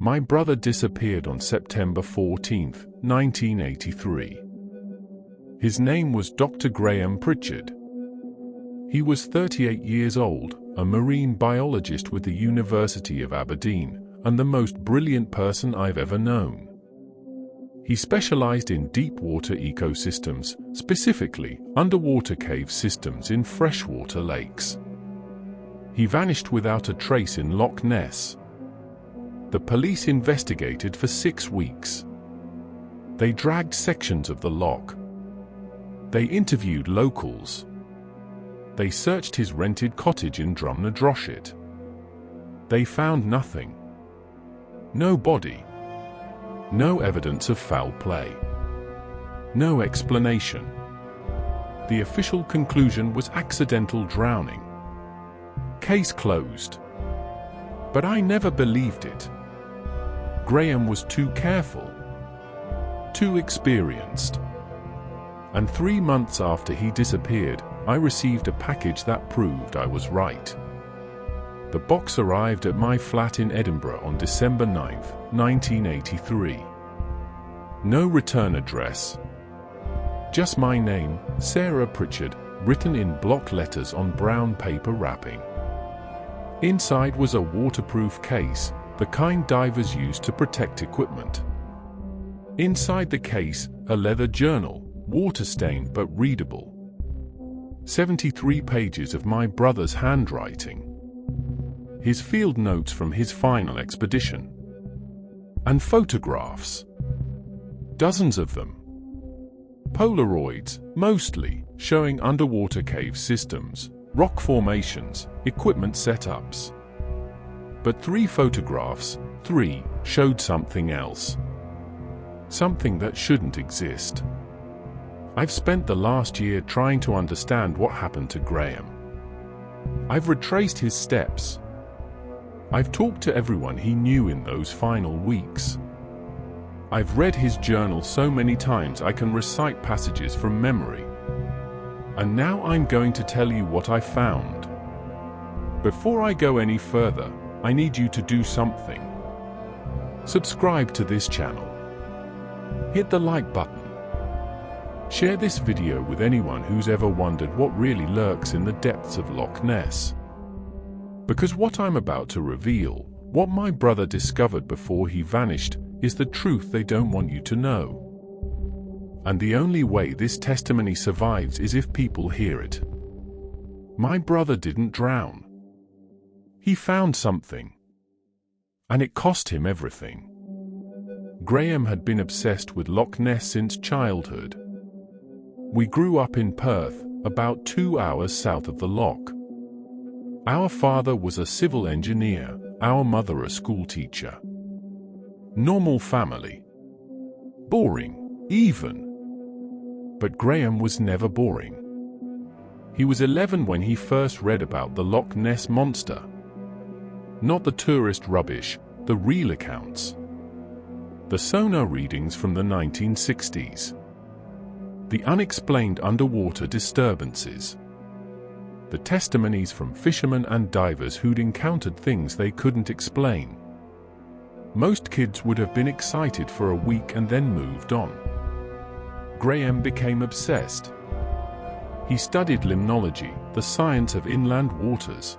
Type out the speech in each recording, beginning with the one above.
My brother disappeared on September 14, 1983. His name was Dr. Graham Pritchard. He was 38 years old, a marine biologist with the University of Aberdeen, and the most brilliant person I've ever known. He specialized in deep-water ecosystems, specifically underwater cave systems in freshwater lakes. He vanished without a trace in Loch Ness. The police investigated for 6 weeks. They dragged sections of the loch. They interviewed locals. They searched his rented cottage in Drumnadroshit. They found nothing. No body. No evidence of foul play. No explanation. The official conclusion was accidental drowning. Case closed. But I never believed it. Graham was too careful, too experienced. And 3 months after he disappeared, I received a package that proved I was right. The box arrived at my flat in Edinburgh on December 9, 1983. No return address. Just my name, Sarah Pritchard, written in block letters on brown paper wrapping. Inside was a waterproof case, the kind divers use to protect equipment. Inside the case, a leather journal, water-stained but readable. 73 pages of my brother's handwriting. His field notes from his final expedition. And photographs. Dozens of them. Polaroids, mostly, showing underwater cave systems, rock formations, equipment setups. But 3 photographs, showed something else. Something that shouldn't exist. I've spent the last year trying to understand what happened to Graham. I've retraced his steps. I've talked to everyone he knew in those final weeks. I've read his journal so many times I can recite passages from memory. And now I'm going to tell you what I found. Before I go any further, I need you to do something. Subscribe to this channel. Hit the like button. Share this video with anyone who's ever wondered what really lurks in the depths of Loch Ness. Because what I'm about to reveal, what my brother discovered before he vanished, is the truth they don't want you to know. And the only way this testimony survives is if people hear it. My brother didn't drown. He found something. And it cost him everything. Graham had been obsessed with Loch Ness since childhood. We grew up in Perth, about 2 hours south of the loch. Our father was a civil engineer, our mother a schoolteacher. Normal family. Boring, even. But Graham was never boring. He was 11 when he first read about the Loch Ness Monster. Not the tourist rubbish, the real accounts. The sonar readings from the 1960s. The unexplained underwater disturbances. The testimonies from fishermen and divers who'd encountered things they couldn't explain. Most kids would have been excited for a week and then moved on. Graham became obsessed. He studied limnology, the science of inland waters.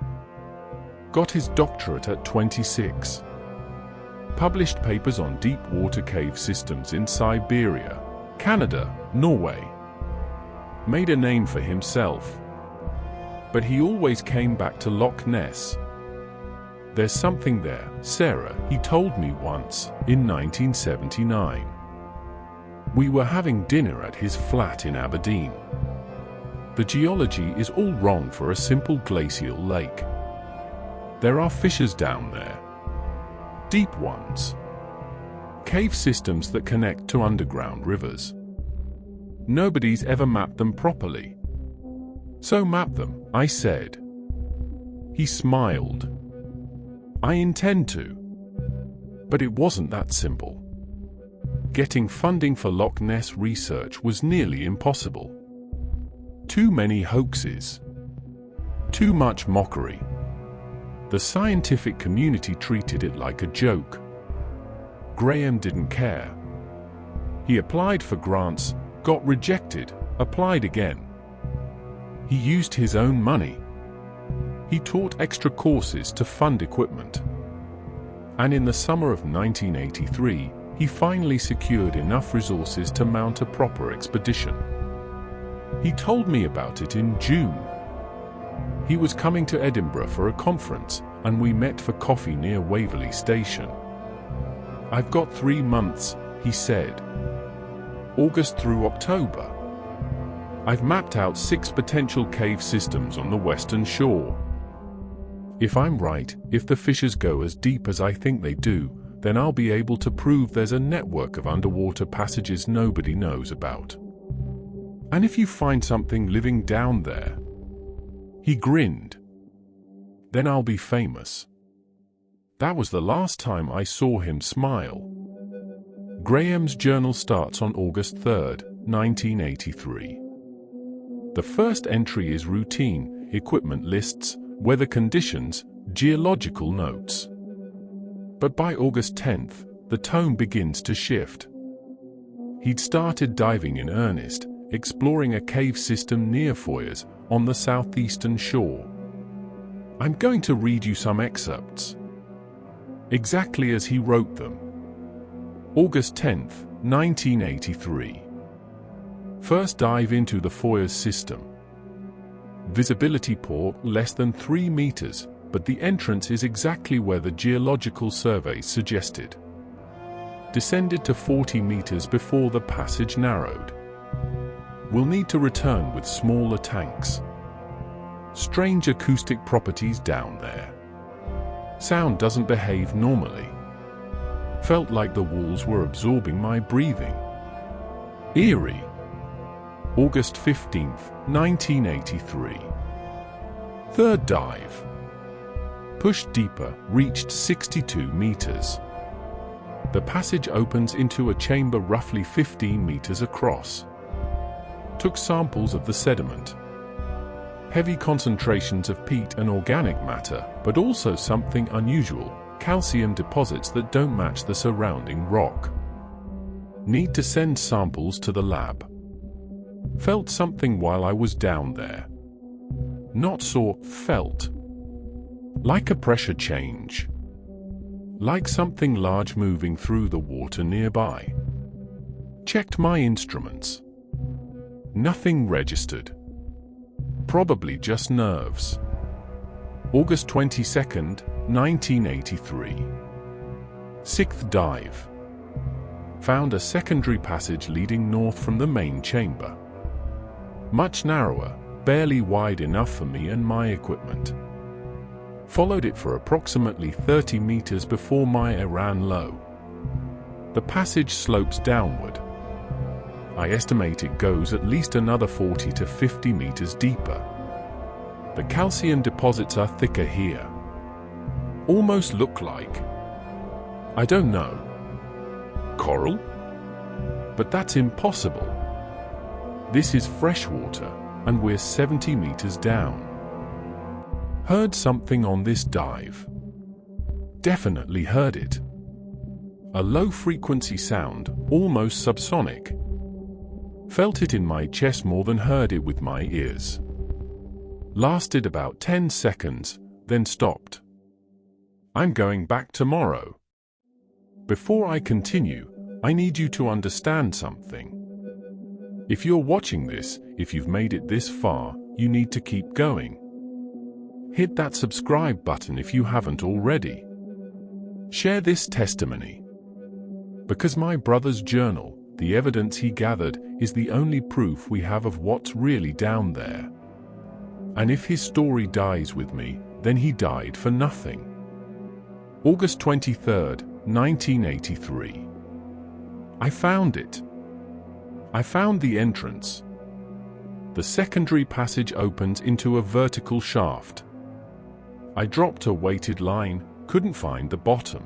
Got his doctorate at 26. Published papers on deep water cave systems in Siberia, Canada, Norway. Made a name for himself. But he always came back to Loch Ness. There's something there, Sarah, he told me once, in 1979. We were having dinner at his flat in Aberdeen. The geology is all wrong for a simple glacial lake. There are fissures down there. Deep ones. Cave systems that connect to underground rivers. Nobody's ever mapped them properly. So map them, I said. He smiled. I intend to. But it wasn't that simple. Getting funding for Loch Ness research was nearly impossible. Too many hoaxes. Too much mockery. The scientific community treated it like a joke. Graham didn't care. He applied for grants, got rejected, applied again. He used his own money. He taught extra courses to fund equipment. And in the summer of 1983, he finally secured enough resources to mount a proper expedition. He told me about it in June. He was coming to Edinburgh for a conference, and we met for coffee near Waverley Station. "I've got 3 months," he said. "August through October. I've mapped out 6 potential cave systems on the western shore. If I'm right, if the fissures go as deep as I think they do, then I'll be able to prove there's a network of underwater passages nobody knows about. And if you find something living down there," he grinned, "then I'll be famous." That was the last time I saw him smile. Graham's journal starts on August 3, 1983. The first entry is routine: equipment lists, weather conditions, geological notes. But by August 10th, the tone begins to shift. He'd started diving in earnest, exploring a cave system near Foyers, on the southeastern shore. I'm going to read you some excerpts, exactly as he wrote them. August 10th, 1983. First dive into the Foyers system. Visibility poor, less than 3 meters, but the entrance is exactly where the geological surveys suggested. Descended to 40 meters before the passage narrowed. We'll need to return with smaller tanks. Strange acoustic properties down there. Sound doesn't behave normally. Felt like the walls were absorbing my breathing. Eerie. August 15th, 1983. Third dive. Pushed deeper, reached 62 meters. The passage opens into a chamber roughly 15 meters across. Took samples of the sediment. Heavy concentrations of peat and organic matter, but also something unusual: calcium deposits that don't match the surrounding rock. Need to send samples to the lab. Felt something while I was down there. Not saw, felt. Like a pressure change. Like something large moving through the water nearby. Checked my instruments. Nothing registered. Probably just nerves. August 22nd, 1983. Sixth dive. Found a secondary passage leading north from the main chamber. Much narrower, barely wide enough for me and my equipment. Followed it for approximately 30 meters before my eye ran low. The passage slopes downward. I estimate it goes at least another 40 to 50 meters deeper. The calcium deposits are thicker here. Almost look like, I don't know, coral? But that's impossible. This is freshwater, and we're 70 meters down. Heard something on this dive. Definitely heard it. A low-frequency sound, almost subsonic. Felt it in my chest more than heard it with my ears. Lasted about 10 seconds, then stopped. I'm going back tomorrow. Before I continue, I need you to understand something. If you're watching this, if you've made it this far, you need to keep going. Hit that subscribe button if you haven't already. Share this testimony. Because my brother's journal, the evidence he gathered, is the only proof we have of what's really down there. And if his story dies with me, then he died for nothing. August 23rd, 1983. I found it. I found the entrance. The secondary passage opens into a vertical shaft. I dropped a weighted line, couldn't find the bottom.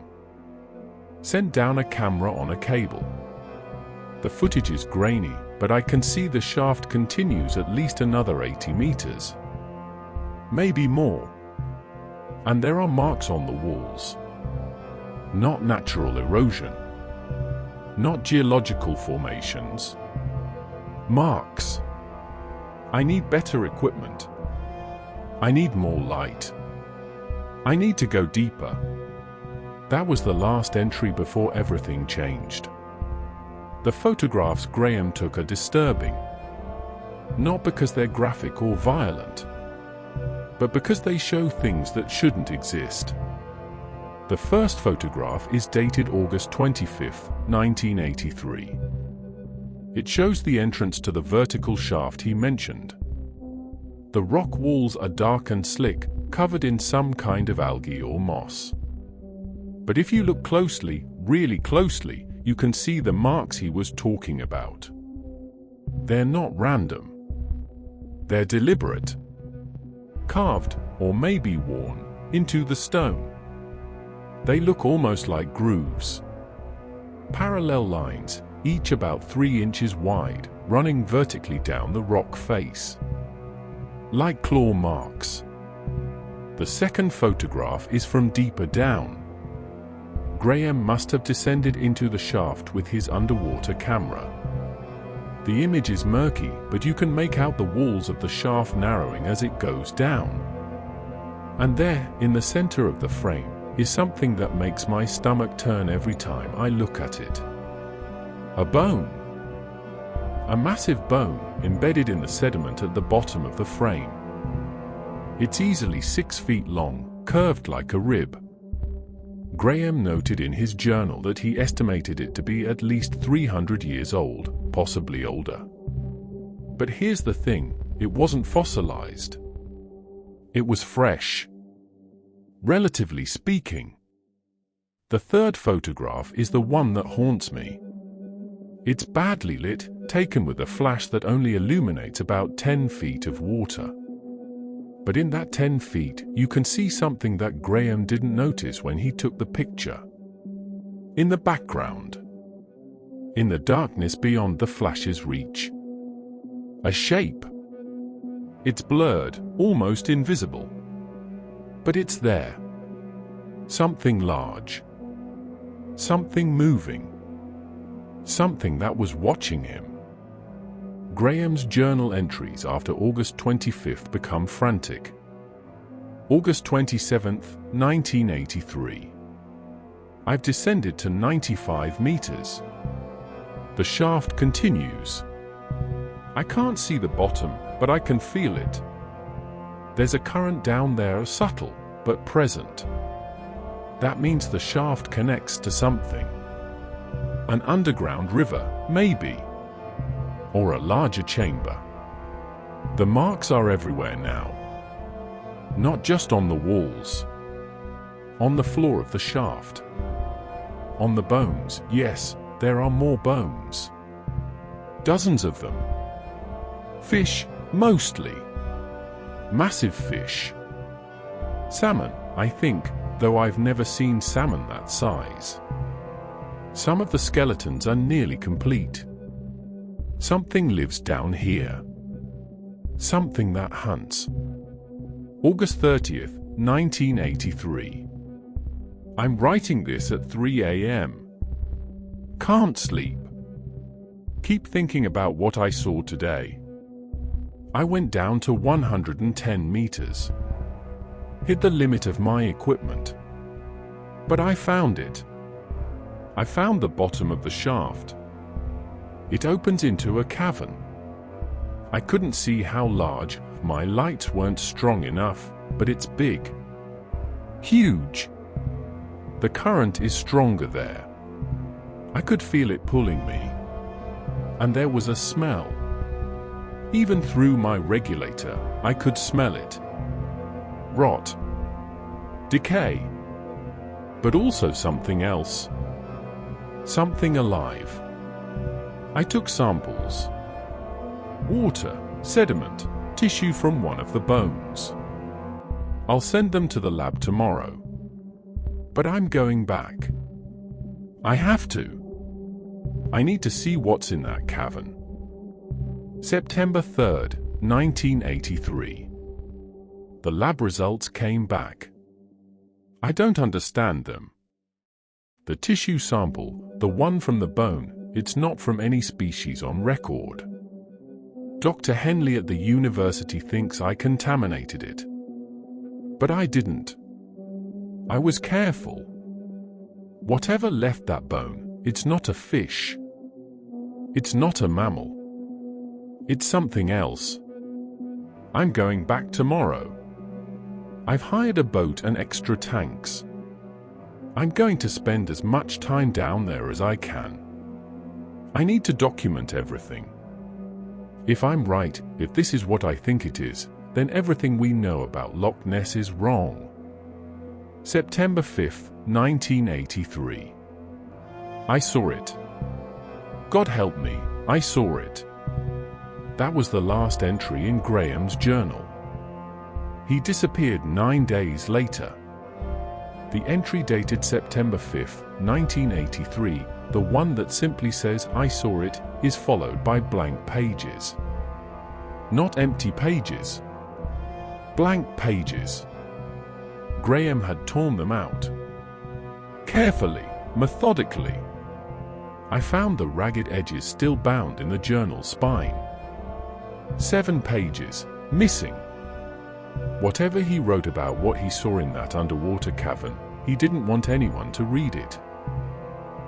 Sent down a camera on a cable. The footage is grainy, but I can see the shaft continues at least another 80 meters. Maybe more. And there are marks on the walls. Not natural erosion, not geological formations. Marks. I need better equipment. I need more light. I need to go deeper. That was the last entry before everything changed. The photographs Graham took are disturbing. Not because they're graphic or violent, but because they show things that shouldn't exist. The first photograph is dated August 25, 1983. It shows the entrance to the vertical shaft he mentioned. The rock walls are dark and slick, covered in some kind of algae or moss. But if you look closely, really closely, you can see the marks he was talking about. They're not random. They're deliberate. Carved, or maybe worn, into the stone. They look almost like grooves. Parallel lines, each about 3 inches wide, running vertically down the rock face. Like claw marks. The second photograph is from deeper down. Graham must have descended into the shaft with his underwater camera. The image is murky, but you can make out the walls of the shaft narrowing as it goes down. And there, in the center of the frame, is something that makes my stomach turn every time I look at it. A bone. A massive bone embedded in the sediment at the bottom of the frame. It's easily 6 feet long, curved like a rib. Graham noted in his journal that he estimated it to be at least 300 years old, possibly older. But here's the thing, it wasn't fossilized. It was fresh. Relatively speaking. The third photograph is the one that haunts me. It's badly lit, taken with a flash that only illuminates about 10 feet of water. But in that 10 feet, you can see something that Graham didn't notice when he took the picture. In the background. In the darkness beyond the flash's reach. A shape. It's blurred, almost invisible. But it's there. Something large. Something moving. Something that was watching him. Graham's journal entries after August 25th become frantic. August 27th, 1983. I've descended to 95 meters. The shaft continues. I can't see the bottom, but I can feel it. There's a current down there, subtle, but present. That means the shaft connects to something. An underground river, maybe. Or a larger chamber. The marks are everywhere now. Not just on the walls. On the floor of the shaft. On the bones, yes, there are more bones. Dozens of them. Fish, mostly. Massive fish. Salmon, I think, though I've never seen salmon that size. Some of the skeletons are nearly complete. Something lives down here. Something that hunts. August 30th, 1983. I'm writing this at 3 a.m. Can't sleep. Keep thinking about what I saw today. I went down to 110 meters. Hit the limit of my equipment. But I found it. I found the bottom of the shaft. It opens into a cavern. I couldn't see how large, my lights weren't strong enough, but it's big. Huge. The current is stronger there. I could feel it pulling me. And there was a smell. Even through my regulator, I could smell it. Rot. Decay. But also something else. Something alive. I took samples. Water, sediment, tissue from one of the bones. I'll send them to the lab tomorrow. But I'm going back. I have to. I need to see what's in that cavern. September 3rd, 1983. The lab results came back. I don't understand them. The tissue sample, the one from the bone, it's not from any species on record. Dr. Henley at the university thinks I contaminated it. But I didn't. I was careful. Whatever left that bone, it's not a fish. It's not a mammal. It's something else. I'm going back tomorrow. I've hired a boat and extra tanks. I'm going to spend as much time down there as I can. I need to document everything. If I'm right, if this is what I think it is, then everything we know about Loch Ness is wrong. September 5th, 1983. I saw it. God help me, I saw it. That was the last entry in Graham's journal. He disappeared 9 days later. The entry dated September 5th, 1983, the one that simply says I saw it, is followed by blank pages. Not empty pages. Blank pages. Graham had torn them out. Carefully, methodically. I found the ragged edges still bound in the journal spine. 7 pages, missing. Whatever he wrote about what he saw in that underwater cavern, he didn't want anyone to read it.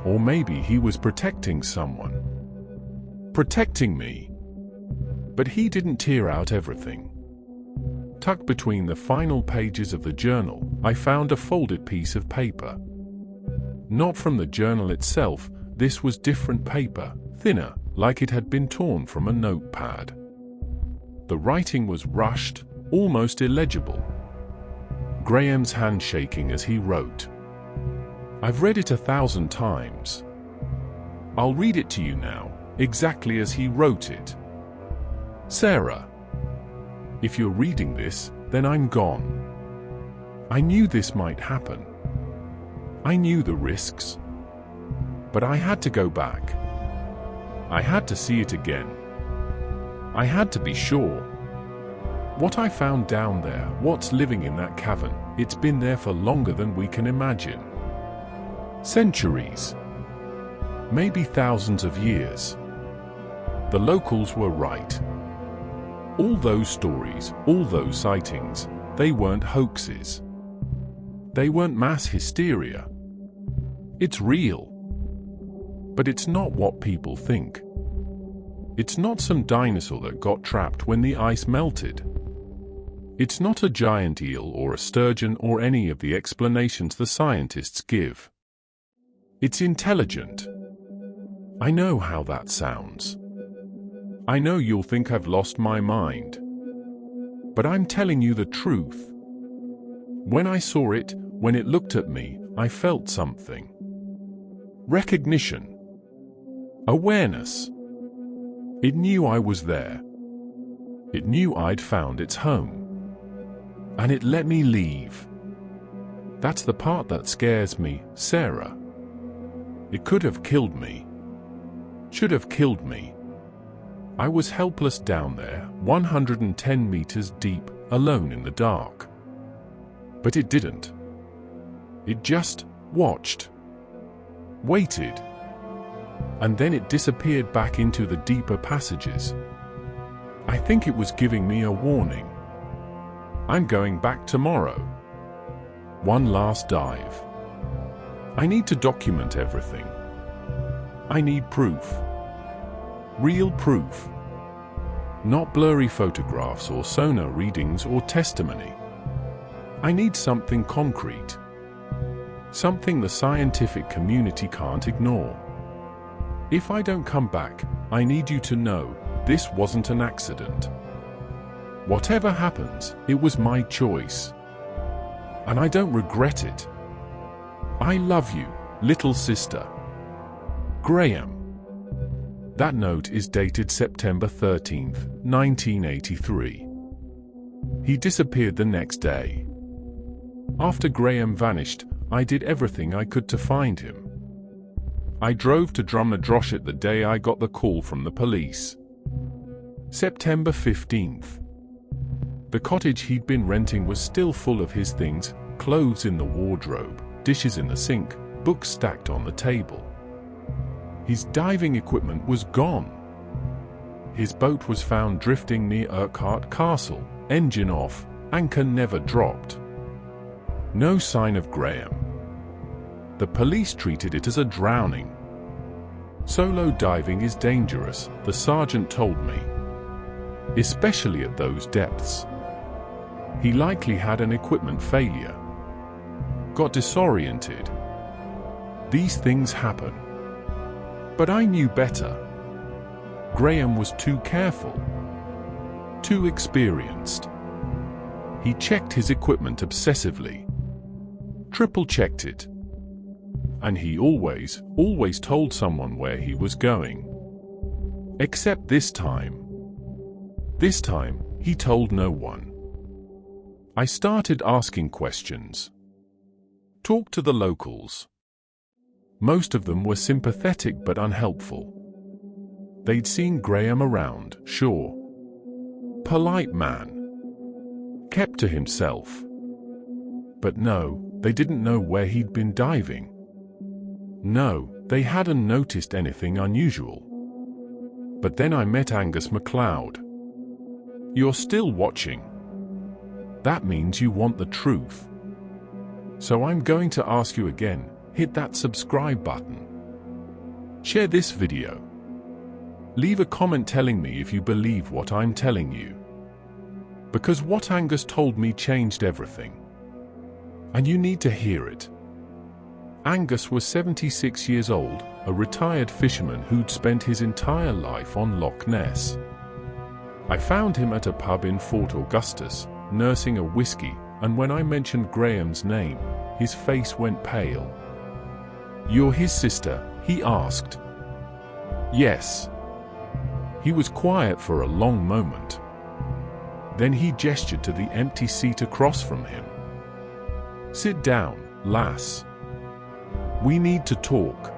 Or maybe he was protecting someone. Protecting me. But he didn't tear out everything. Tucked between the final pages of the journal, I found a folded piece of paper. Not from the journal itself, this was different paper, thinner, like it had been torn from a notepad. The writing was rushed, almost illegible. Graham's hand shaking as he wrote. I've read it 1,000 times. I'll read it to you now, exactly as he wrote it. Sarah. If you're reading this, then I'm gone. I knew this might happen. I knew the risks. But I had to go back. I had to see it again. I had to be sure. What I found down there, what's living in that cavern, it's been there for longer than we can imagine. Centuries. Maybe thousands of years. The locals were right. All those stories, all those sightings, they weren't hoaxes. They weren't mass hysteria. It's real. But it's not what people think. It's not some dinosaur that got trapped when the ice melted. It's not a giant eel or a sturgeon or any of the explanations the scientists give. It's intelligent. I know how that sounds. I know you'll think I've lost my mind. But I'm telling you the truth. When I saw it, when it looked at me, I felt something. Recognition. Awareness. It knew I was there. It knew I'd found its home. And it let me leave. That's the part that scares me, Sarah. It could have killed me. Should have killed me. I was helpless down there, 110 meters deep, alone in the dark. But it didn't. It just watched. Waited. And then it disappeared back into the deeper passages. I think it was giving me a warning. I'm going back tomorrow. One last dive. I need to document everything. I need proof. Real proof. Not blurry photographs or sonar readings or testimony. I need something concrete. Something the scientific community can't ignore. If I don't come back, I need you to know this wasn't an accident. Whatever happens, it was my choice. And I don't regret it. I love you, little sister. Graham. That note is dated September 13th, 1983. He disappeared the next day. After Graham vanished, I did everything I could to find him. I drove to Drumnadroshit the day I got the call from the police. September 15th. The cottage he'd been renting was still full of his things, clothes in the wardrobe, dishes in the sink, books stacked on the table. His diving equipment was gone. His boat was found drifting near Urquhart Castle, engine off, anchor never dropped. No sign of Graham. The police treated it as a drowning. Solo diving is dangerous, the sergeant told me. Especially at those depths. He likely had an equipment failure. Got disoriented. These things happen. But I knew better. Graham was too careful. Too experienced. He checked his equipment obsessively. Triple-checked it. And he always told someone where he was going. Except this time. This time, he told no one. I started asking questions. Talked to the locals. Most of them were sympathetic but unhelpful. They'd seen Graham around, sure. Polite man. Kept to himself. But no, they didn't know where he'd been diving. No, they hadn't noticed anything unusual. But then I met Angus Mloud. You're still watching. That means you want the truth. So I'm going to ask you again, hit that subscribe button. Share this video. Leave a comment telling me if you believe what I'm telling you. Because what Angus told me changed everything. And you need to hear it. Angus was 76 years old, a retired fisherman who'd spent his entire life on Loch Ness. I found him at a pub in Fort Augustus, nursing a whiskey, and when I mentioned Graham's name, his face went pale. "You're his sister?" he asked. "Yes." He was quiet for a long moment. Then he gestured to the empty seat across from him. "Sit down, lass. We need to talk."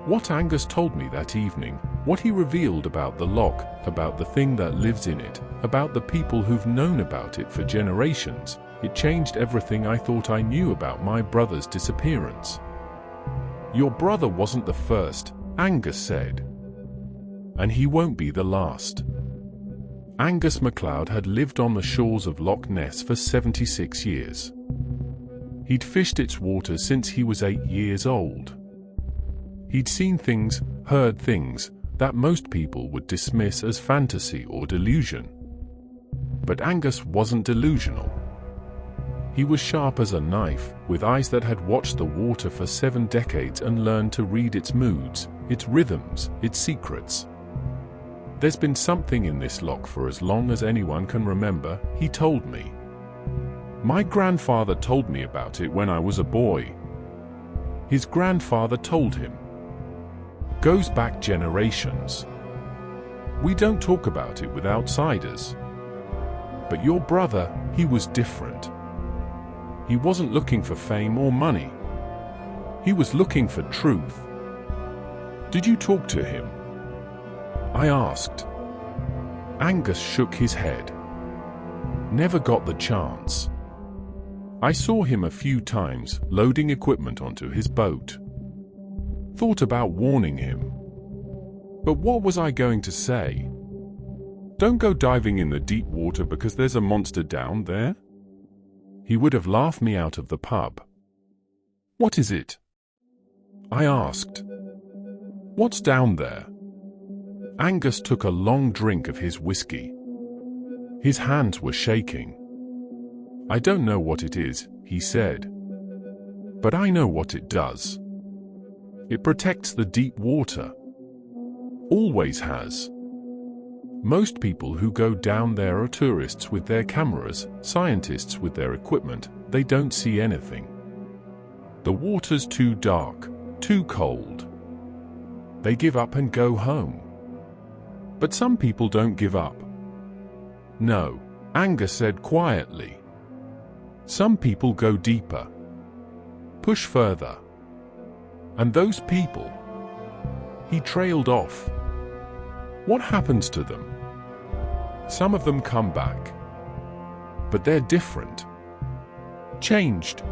What Angus told me that evening, what he revealed about the loch, about the thing that lives in it, about the people who've known about it for generations, it changed everything I thought I knew about my brother's disappearance. "Your brother wasn't the first," Angus said. "And he won't be the last." Angus Mloud had lived on the shores of Loch Ness for 76 years. He'd fished its waters since he was 8 years old. He'd seen things, heard things, that most people would dismiss as fantasy or delusion. But Angus wasn't delusional. He was sharp as a knife, with eyes that had watched the water for 7 decades and learned to read its moods, its rhythms, its secrets. "There's been something in this loch for as long as anyone can remember," he told me. "My grandfather told me about it when I was a boy. His grandfather told him. Goes back generations. We don't talk about it with outsiders. But your brother, he was different. He wasn't looking for fame or money. He was looking for truth." "Did you talk to him?" I asked. Angus shook his head. "Never got the chance. I saw him a few times, loading equipment onto his boat. Thought about warning him. But what was I going to say? Don't go diving in the deep water because there's a monster down there? He would have laughed me out of the pub. "What is it?" I asked. "What's down there?" Angus took a long drink of his whiskey. His hands were shaking. "I don't know what it is," he said. "But I know what it does. It protects the deep water. Always has. Most people who go down there are tourists with their cameras, scientists with their equipment. They don't see anything. The water's too dark, too cold. They give up and go home. But some people don't give up." "No," Angus said quietly. "Some people go deeper. Push further. And those people..." He trailed off. "What happens to them? Some of them come back. But they're different. Changed.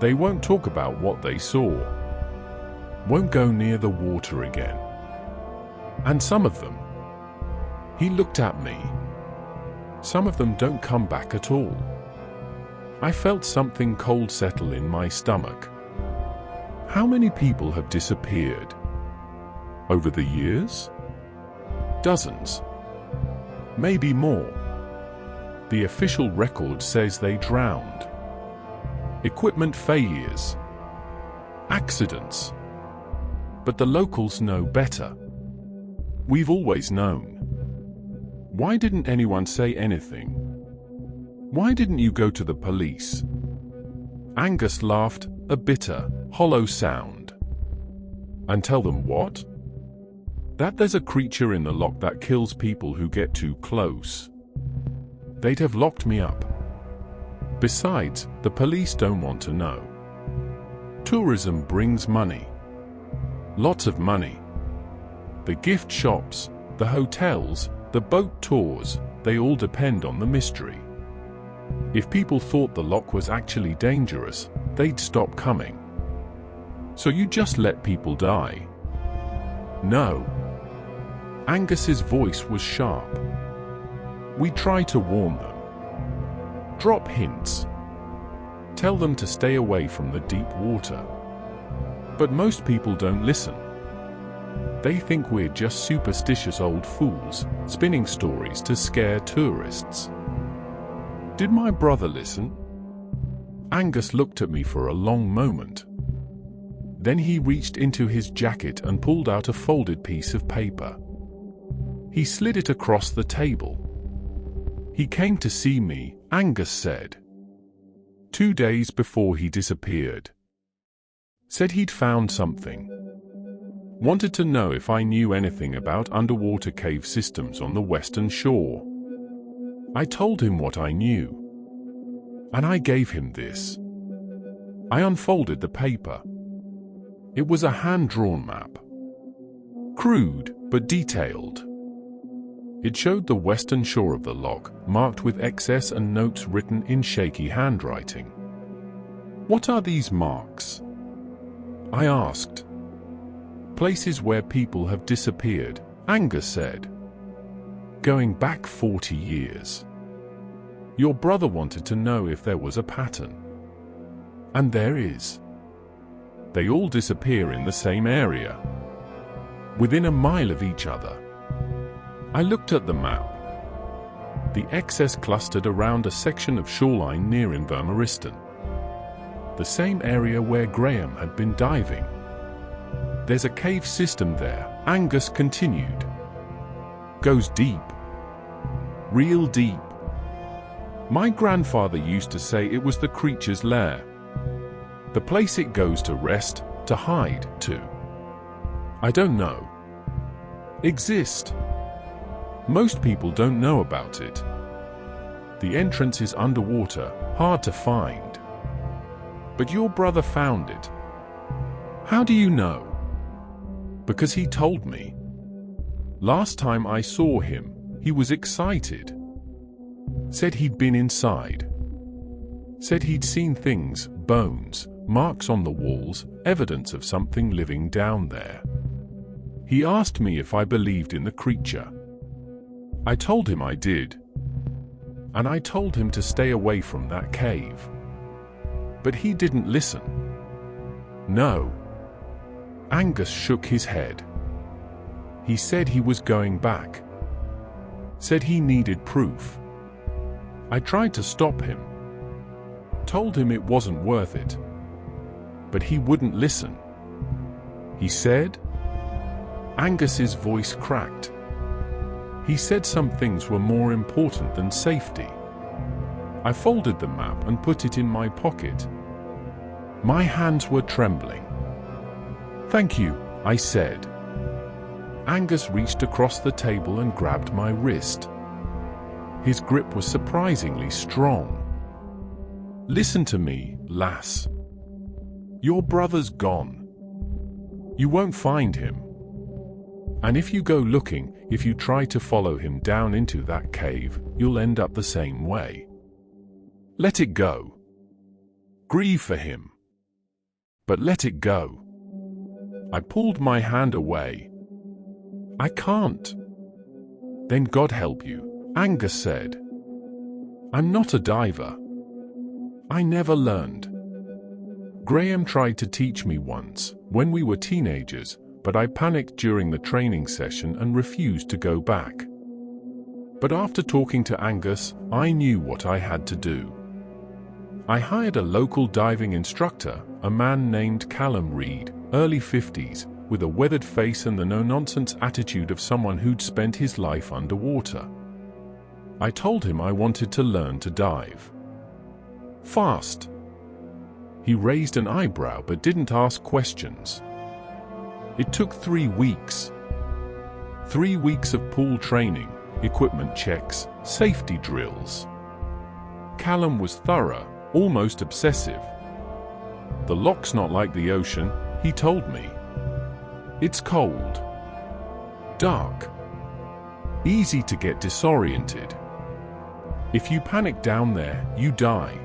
They won't talk about what they saw. Won't go near the water again. And some of them, he looked at me. Some of them don't come back at all. I felt something cold settle in my stomach. How many people have disappeared? Over the years? Dozens. Maybe more. The official record says they drowned. Equipment failures. Accidents. But the locals know better. We've always known. Why didn't anyone say anything? Why didn't you go to the police? Angus laughed, a bitter, hollow sound. And tell them what? That there's a creature in the loch that kills people who get too close. They'd have locked me up. Besides, the police don't want to know. Tourism brings money. Lots of money. The gift shops, the hotels, the boat tours, they all depend on the mystery. If people thought the loch was actually dangerous, they'd stop coming. So you just let people die? No. Angus's voice was sharp. We try to warn them. Drop hints. Tell them to stay away from the deep water. But most people don't listen. They think we're just superstitious old fools, spinning stories to scare tourists. Did my brother listen? Angus looked at me for a long moment. Then he reached into his jacket and pulled out a folded piece of paper. He slid it across the table. He came to see me, Angus said. 2 days before he disappeared. Said he'd found something. Wanted to know if I knew anything about underwater cave systems on the western shore. I told him what I knew. And I gave him this. I unfolded the paper. It was a hand-drawn map. Crude, but detailed. It showed the western shore of the loch, marked with XS and notes written in shaky handwriting. What are these marks? I asked. Places where people have disappeared, Angus said. Going back 40 years. Your brother wanted to know if there was a pattern. And there is. They all disappear in the same area. Within a mile of each other. I looked at the map. The XS clustered around a section of shoreline near Invermariston. The same area where Graham had been diving. There's a cave system there, Angus continued. Goes deep. Real deep. My grandfather used to say it was the creature's lair. The place it goes to rest, to hide, to. I don't know. Exist. Most people don't know about it. The entrance is underwater, hard to find. But your brother found it. How do you know? Because he told me. Last time I saw him, he was excited. Said he'd been inside. Said he'd seen things, bones, marks on the walls, evidence of something living down there. He asked me if I believed in the creature. I told him I did. And I told him to stay away from that cave. But he didn't listen. No. Angus shook his head. He said he was going back. Said he needed proof. I tried to stop him. Told him it wasn't worth it. But he wouldn't listen. He said... Angus's voice cracked. He said some things were more important than safety. I folded the map and put it in my pocket. My hands were trembling. Thank you, I said. Angus reached across the table and grabbed my wrist. His grip was surprisingly strong. Listen to me, lass. Your brother's gone. You won't find him. And if you go looking, if you try to follow him down into that cave, you'll end up the same way. Let it go. Grieve for him. but let it go. I pulled my hand away. I can't. Then God help you, Angus said. I'm not a diver. I never learned. Graham tried to teach me once, when we were teenagers, but I panicked during the training session and refused to go back. But after talking to Angus, I knew what I had to do. I hired a local diving instructor, a man named Callum Reed, early 50s, with a weathered face and the no-nonsense attitude of someone who'd spent his life underwater. I told him I wanted to learn to dive. Fast. He raised an eyebrow but didn't ask questions. It took 3 weeks. 3 weeks of pool training, equipment checks, safety drills. Callum was thorough, almost obsessive. The loch's not like the ocean, he told me. It's cold, dark, easy to get disoriented. If you panic down there, you die.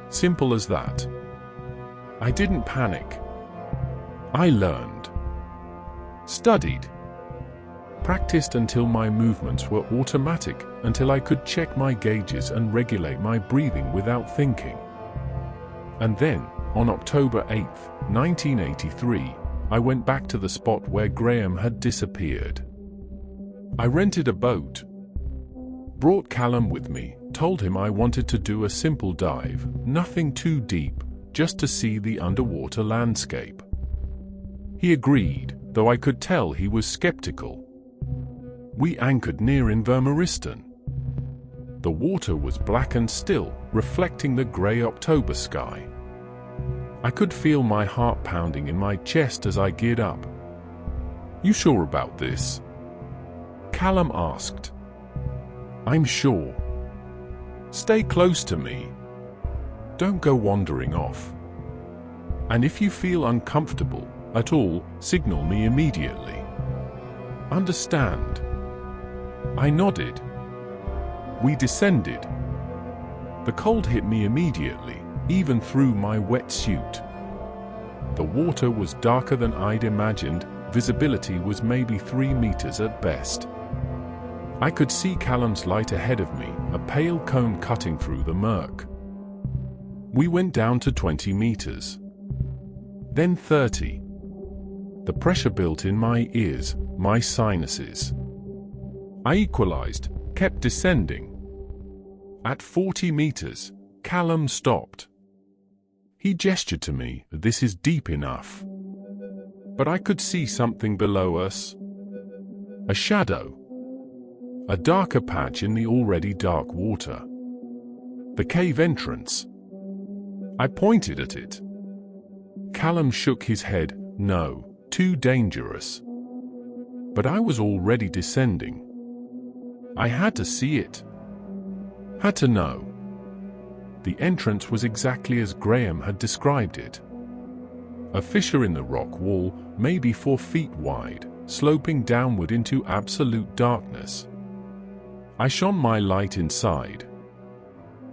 Simple as that. I didn't panic. I learned, studied, practiced until my movements were automatic, until I could check my gauges and regulate my breathing without thinking. And then, on October 8, 1983, I went back to the spot where Graham had disappeared. I rented a boat, brought Callum with me, told him I wanted to do a simple dive, nothing too deep, just to see the underwater landscape. He agreed, though I could tell he was skeptical. We anchored near Invermariston. The water was black and still, reflecting the grey October sky. I could feel my heart pounding in my chest as I geared up. You sure about this? Callum asked. I'm sure. Stay close to me. Don't go wandering off. And if you feel uncomfortable at all, signal me immediately. Understand? I nodded. We descended. The cold hit me immediately, even through my wetsuit. The water was darker than I'd imagined, visibility was maybe 3 meters at best. I could see Callum's light ahead of me, a pale cone cutting through the murk. We went down to 20 meters. Then 30. The pressure built in my ears, my sinuses. I equalized, kept descending. At 40 meters, Callum stopped. He gestured to me, this is deep enough. But I could see something below us. A shadow. A darker patch in the already dark water. The cave entrance. I pointed at it. Callum shook his head, no, too dangerous. But I was already descending. I had to see it. Had to know. The entrance was exactly as Graham had described it. A fissure in the rock wall, maybe 4 feet wide, sloping downward into absolute darkness. I shone my light inside.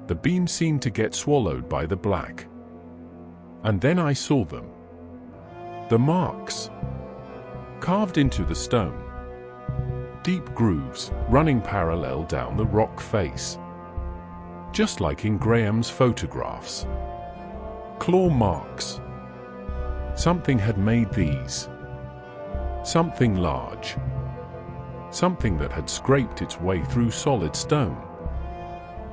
The beam seemed to get swallowed by the black. And then I saw them. The marks. Carved into the stone. Deep grooves, running parallel down the rock face. Just like in Graham's photographs. Claw marks. Something had made these. Something large. Something that had scraped its way through solid stone.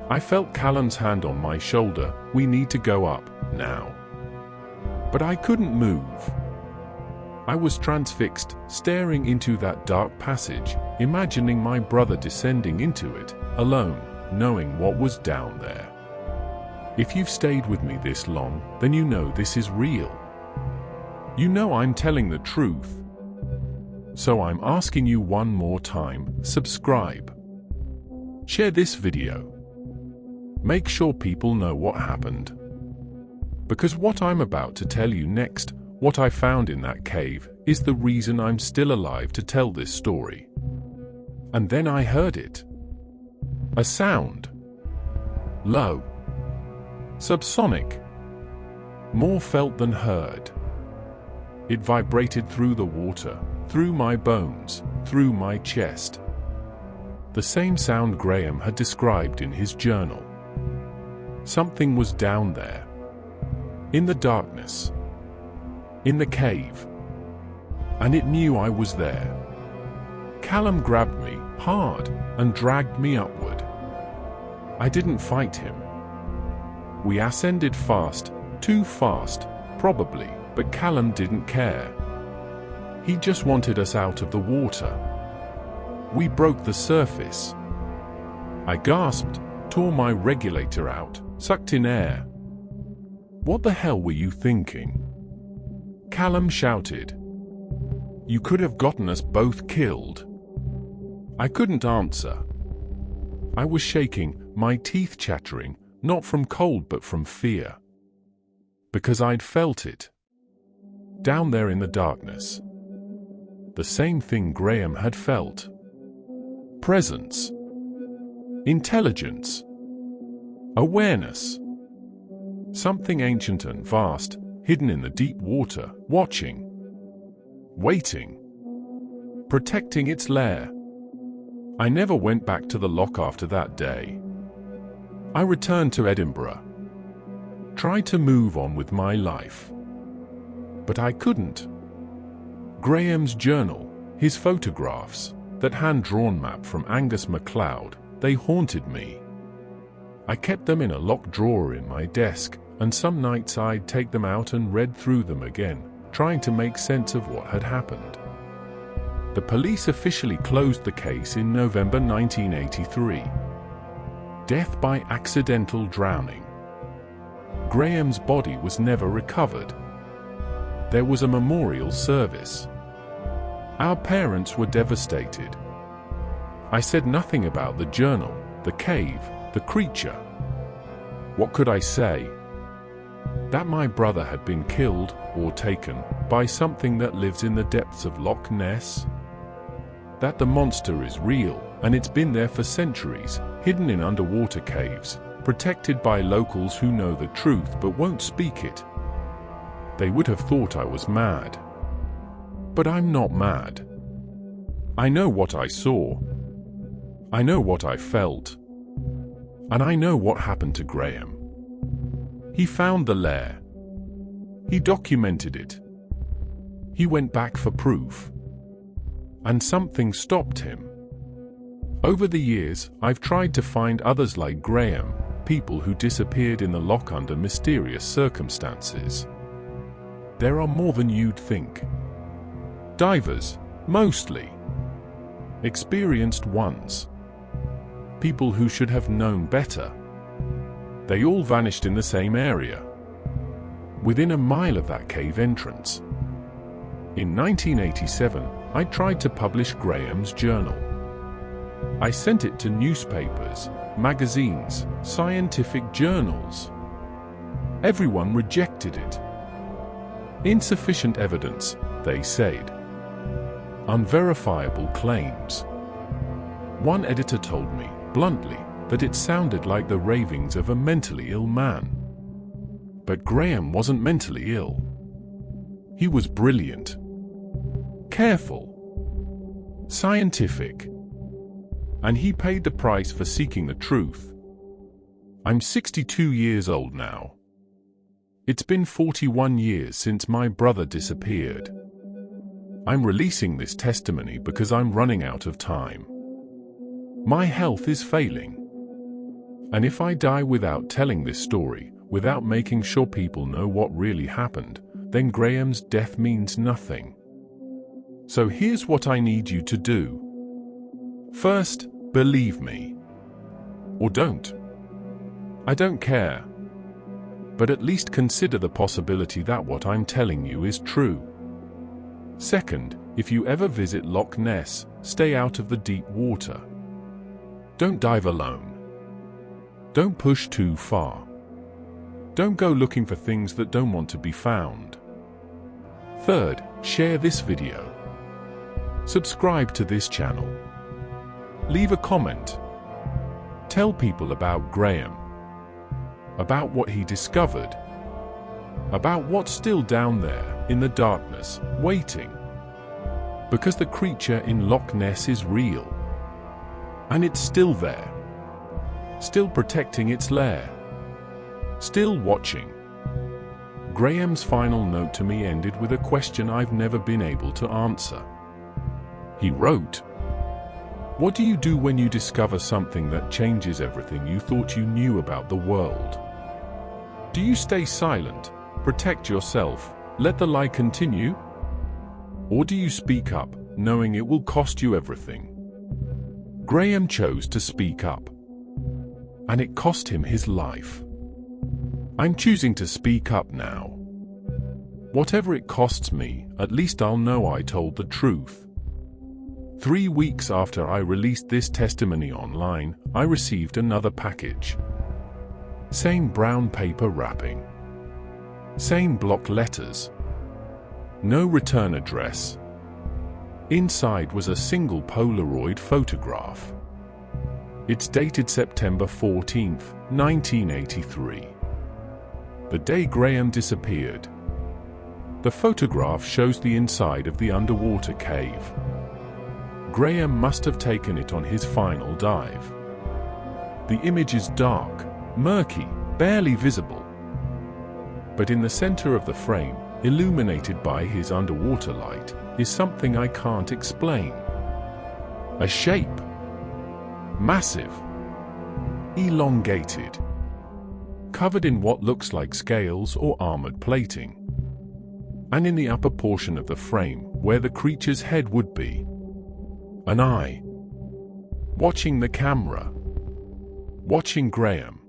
I felt Callum's hand on my shoulder, we need to go up, now. But I couldn't move. I was transfixed, staring into that dark passage, imagining my brother descending into it, alone, knowing what was down there. If you've stayed with me this long, then you know this is real. You know I'm telling the truth. So I'm asking you one more time, subscribe. Share this video. Make sure people know what happened. Because what I'm about to tell you next, what I found in that cave, is the reason I'm still alive to tell this story. And then I heard it. A sound. Low. Subsonic. more felt than heard. It vibrated through the water, through my bones, through my chest. The same sound Graham had described in his journal. Something was down there. In the darkness. In the cave. And it knew I was there. Callum grabbed me hard and dragged me upward. I didn't fight him. We ascended fast, too fast, probably, but Callum didn't care. He just wanted us out of the water. We broke the surface. I gasped, tore my regulator out, sucked in air. What the hell were you thinking? Callum shouted. You could have gotten us both killed. I couldn't answer. I was shaking, my teeth chattering, not from cold but from fear. Because I'd felt it. Down there in the darkness. The same thing Graham had felt. Presence. Intelligence. Awareness. Something ancient and vast, hidden in the deep water, watching. Waiting. Protecting its lair. I never went back to the loch after that day. I returned to Edinburgh. Tried to move on with my life. But I couldn't. Graham's journal, his photographs, that hand-drawn map from Angus Mloud, they haunted me. I kept them in a locked drawer in my desk, and some nights I'd take them out and read through them again, trying to make sense of what had happened. The police officially closed the case in November 1983. Death by accidental drowning. Graham's body was never recovered. There was a memorial service. Our parents were devastated. I said nothing about the journal, the cave, the creature. What could I say? That my brother had been killed or taken by something that lives in the depths of Loch Ness? That the monster is real, and it's been there for centuries, hidden in underwater caves, protected by locals who know the truth but won't speak it. They would have thought I was mad. But I'm not mad. I know what I saw. I know what I felt. And I know what happened to Graham. He found the lair. He documented it. He went back for proof. And something stopped him. Over the years, I've tried to find others like Graham, people who disappeared in the loch under mysterious circumstances. There are more than you'd think. Divers, mostly. Experienced ones. People who should have known better. They all vanished in the same area. Within a mile of that cave entrance. In 1987, I tried to publish Graham's journal. I sent it to newspapers, magazines, scientific journals. Everyone rejected it. Insufficient evidence, they said. Unverifiable claims. One editor told me, bluntly, that it sounded like the ravings of a mentally ill man. But Graham wasn't mentally ill. He was brilliant. Careful. Scientific. And he paid the price for seeking the truth. I'm 62 years old now. It's been 41 years since my brother disappeared. I'm releasing this testimony because I'm running out of time. My health is failing. And if I die without telling this story, without making sure people know what really happened, then Graham's death means nothing. So here's what I need you to do. First, believe me. Or don't. I don't care. But at least consider the possibility that what I'm telling you is true. Second, if you ever visit Loch Ness, stay out of the deep water. Don't dive alone. Don't push too far. Don't go looking for things that don't want to be found. Third, share this video. Subscribe to this channel. Leave a comment. Tell people about Graham. About what he discovered. about what's still down there in the darkness, waiting. Because the creature in Loch Ness is real. And it's still there. Still protecting its lair. Still watching. Graham's final note to me ended with a question I've never been able to answer. He wrote, "What do you do when you discover something that changes everything you thought you knew about the world? Do you stay silent, protect yourself, let the lie continue? Or do you speak up, knowing it will cost you everything?" Graham chose to speak up. And it cost him his life. I'm choosing to speak up now. Whatever it costs me, at least I'll know I told the truth. 3 weeks after I released this testimony online, I received another package. Same brown paper wrapping. Same block letters. No return address. Inside was a single Polaroid photograph. It's dated September 14th, 1983. The day Graham disappeared. The photograph shows the inside of the underwater cave. Graham must have taken it on his final dive. The image is dark, murky, barely visible. But in the center of the frame, illuminated by his underwater light, is something I can't explain. A shape. Massive. Elongated. Covered in what looks like scales or armored plating. And in the upper portion of the frame, where the creature's head would be, an eye. Watching the camera. Watching Graham.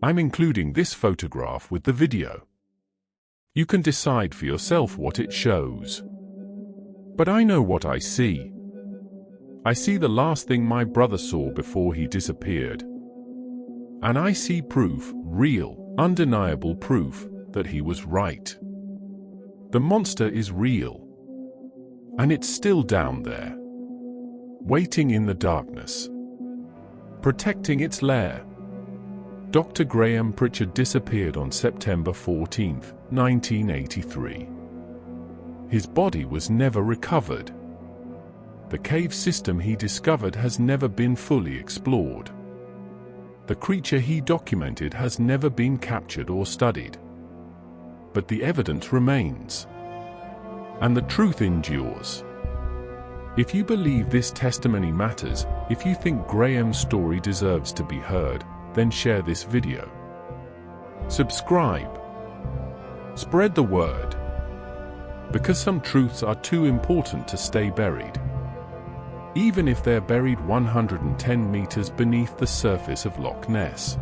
I'm including this photograph with the video. You can decide for yourself what it shows. But I know what I see. I see the last thing my brother saw before he disappeared. And I see proof, real, undeniable proof, that he was right. The monster is real. And it's still down there. Waiting in the darkness. Protecting its lair. Dr. Graham Pritchard disappeared on September 14, 1983. His body was never recovered. The cave system he discovered has never been fully explored. The creature he documented has never been captured or studied. But the evidence remains. And the truth endures. If you believe this testimony matters, if you think Graham's story deserves to be heard, then share this video. Subscribe. Spread the word. Because some truths are too important to stay buried. Even if they're buried 110 meters beneath the surface of Loch Ness.